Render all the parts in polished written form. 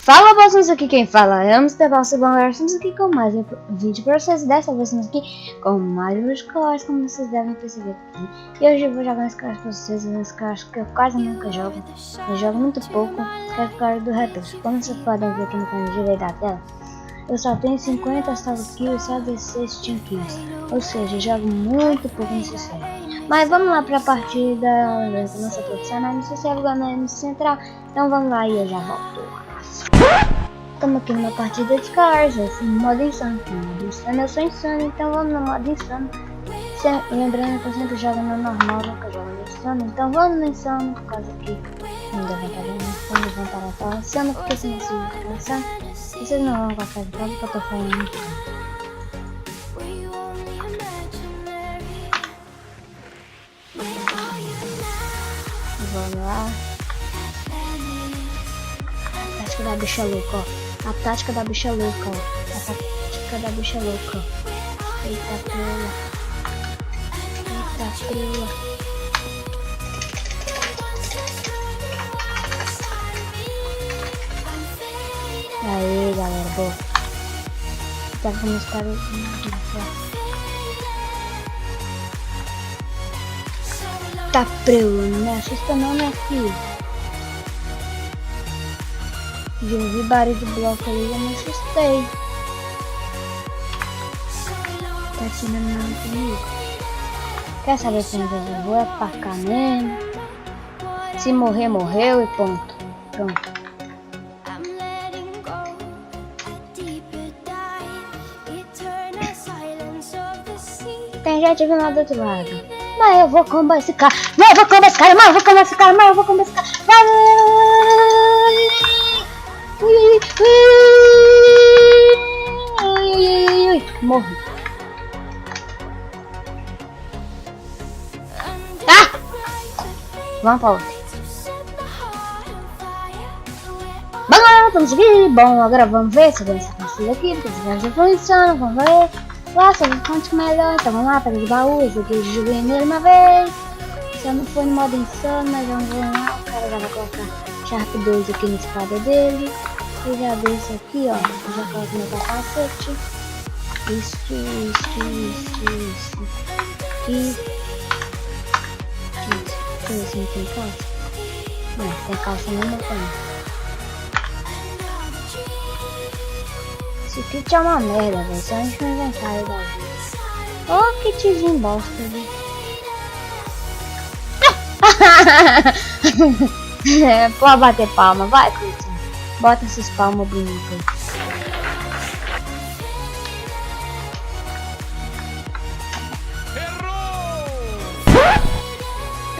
Fala vocês, aqui quem fala é Amsterdam, estamos aqui com mais um vídeo para vocês. Dessa vez estamos aqui com Mario Kart, como vocês devem perceber aqui. E hoje eu vou jogar nesse Kart para vocês, nesse Kart que eu quase nunca jogo. Eu jogo muito pouco, que é o Kart do Retos. Como vocês podem ver aqui no canto direito da tela, eu só tenho 50 kills e só 16 team kills. Ou seja, eu jogo muito pouco nesse server. Mas vamos lá para a partida, nossa profissional no server ganhando central. Então vamos lá e eu já volto. Estamos aqui numa partida de Cars, eu fui no modo insano, eu sou insano, então vamos no modo insano. Lembrando que eu sempre jogo no normal, nunca jogo no insano, então vamos no insano, por causa que não levantar a tela insano, porque se não se insano, vocês não vão gostar de tudo que eu tô falando. Vamos lá. A tática da bicha louca, ó. A tática da bicha louca, ó. A tática da bicha louca, ó. Eita prela. Eita prela. Aí, galera, boa. Tá com os caras. Tá prela, não me assusta não, minha filha. Eu vi barulho de bloco ali e eu me assustei. Tá tirando nada comigo. Quer saber como eu vou? É pra cá mesmo. Se morrer, morreu e ponto. Pronto. Tem gente vindo lá do outro lado. Mas eu vou combar esse cara. Mas eu vou combar esse cara. Mas eu vou combar esse cara. Mas eu vou combar esse cara. Morri. Ah! Vamos para outra. Bom, vamos seguir. Bom, agora vamos ver se eu venho essa partida aqui, porque esse já funciona. Vamos ver. Lá, se eu conto melhor. Então vamos lá, para os baús. Aqui eu joguei nele uma vez. Só não foi no modo insano, mas vamos lá. O cara já vai colocar Sharp 2 aqui na espada dele. Eu já desço aqui, ó. Eu já coloco meu capacete. Isso. E... deixa eu ver se não tem calça. Não, tem calça não, não tem. Esse kit é uma merda, velho. Só enche o inventário da vida. Ô, kitzinho bosta, velho. Pode bater palma, vai, Cristian. Bota esses palmas bonitos.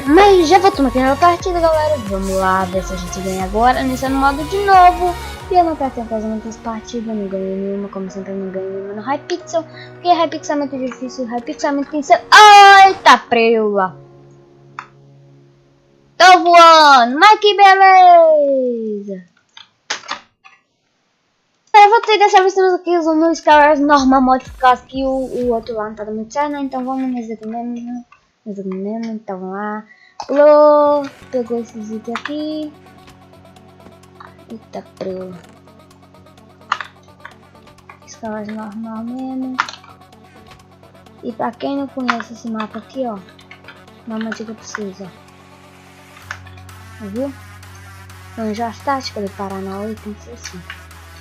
Mas já voltamos aqui na partida, galera. Vamos lá ver se a gente ganha agora. Nesse modo de novo. E eu não pretendo fazer muitas partidas. Não ganhei nenhuma, como sempre eu não ganhei nenhuma no Hypixel. Porque Hypixel é muito difícil. Hypixel é muito insano. Eita preula! Tô voando! Mas que beleza! Eu voltei dessa vez, estamos aqui usando os caras normal modificados, que o outro lá não tá dando muito certo, né? Então vamos nos examinando. Então vamos lá. Pulou, pegou esses itens aqui. Eita, preu. Os caras normal mesmo. E pra quem não conhece esse mapa aqui, ó, uma dica precisa. Viu? Então já as táticas de Paranauê tem que ser assim.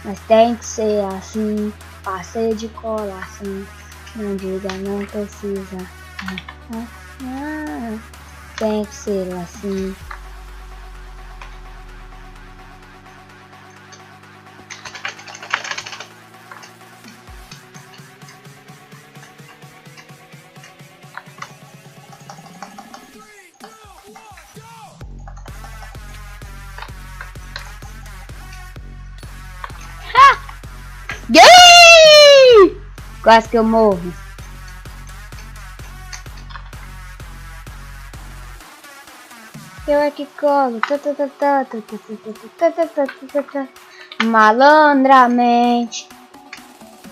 Mas tem que ser assim, passeio de cola, assim, não diga, não precisa. Tem que ser assim. Quase que eu morro. Eu aqui colo. Malandramente.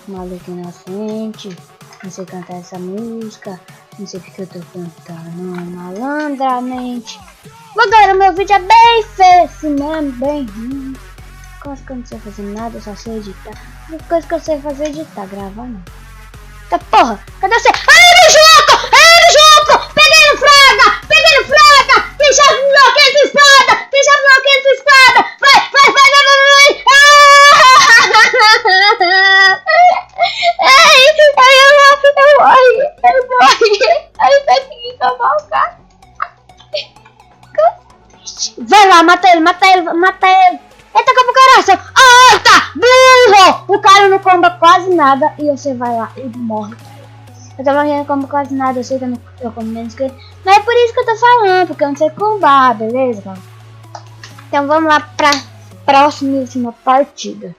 Maluco inocente. Não sei cantar essa música. Não sei porque eu tô cantando. Malandramente. Agora meu vídeo é bem feio mesmo, bem ruim. coisa que eu não sei fazer nada, eu só sei editar. A única coisa que eu sei fazer é editar, gravar não. Tá porra, cadê você? Aí, Juco! Aí, Juco! Peguei no fraga! Peguei no fraga! Tem chave no bloqueio de espada! Tem chave no bloqueio de espada! Vai! Eu morri! Aí vai conseguir tomar o cara! Vai lá, mata ele! Eita, que coração! Ah, tá! Burro! O cara não comba quase nada e você vai lá e morre. Eu tava não combo quase nada, eu sei que eu como menos que ele. Mas é por isso que eu tô falando, porque eu não sei combar, beleza, cara? Então vamos lá pra próxima partida.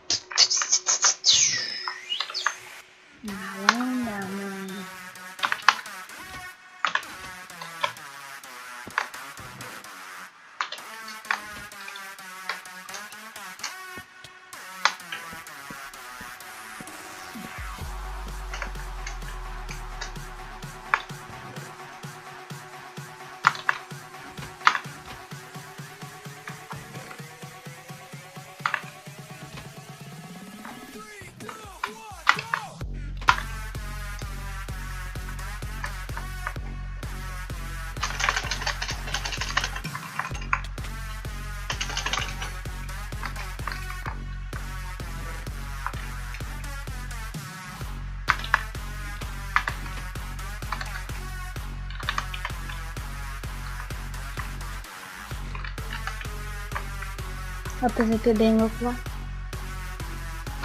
O PVP bem louco lá.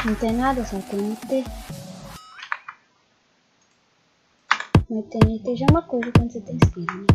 Não tem nada, só tem NT. Mas tem NT já é uma coisa quando você tem skill, né?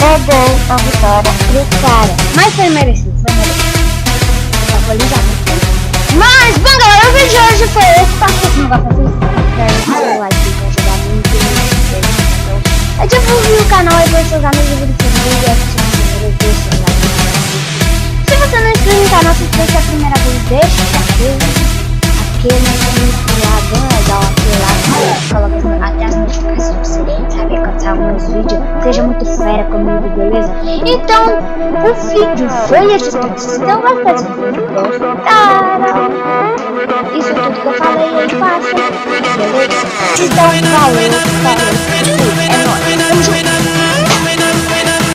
Roubou a vitória do cara. Mas foi merecido, foi merecido. Só foi ligar. Mas, bom galera, o vídeo de hoje foi esse. Tá? Se você não gosta disso, deixa o like pra ajudar muito. Eu divulguei o canal aí para seus amigos e se você não é inscrito no canal, se for a primeira vez, deixa aquele like legal, aquele like, coloca até as notificações pra você saber quando sair meus vídeos. Seja muito fera comigo, beleza? Então, o vídeo foi esse. Se não gostou desse vídeo, gostaram. Isso tudo que eu falei aí, faça, beleza? Então, falou.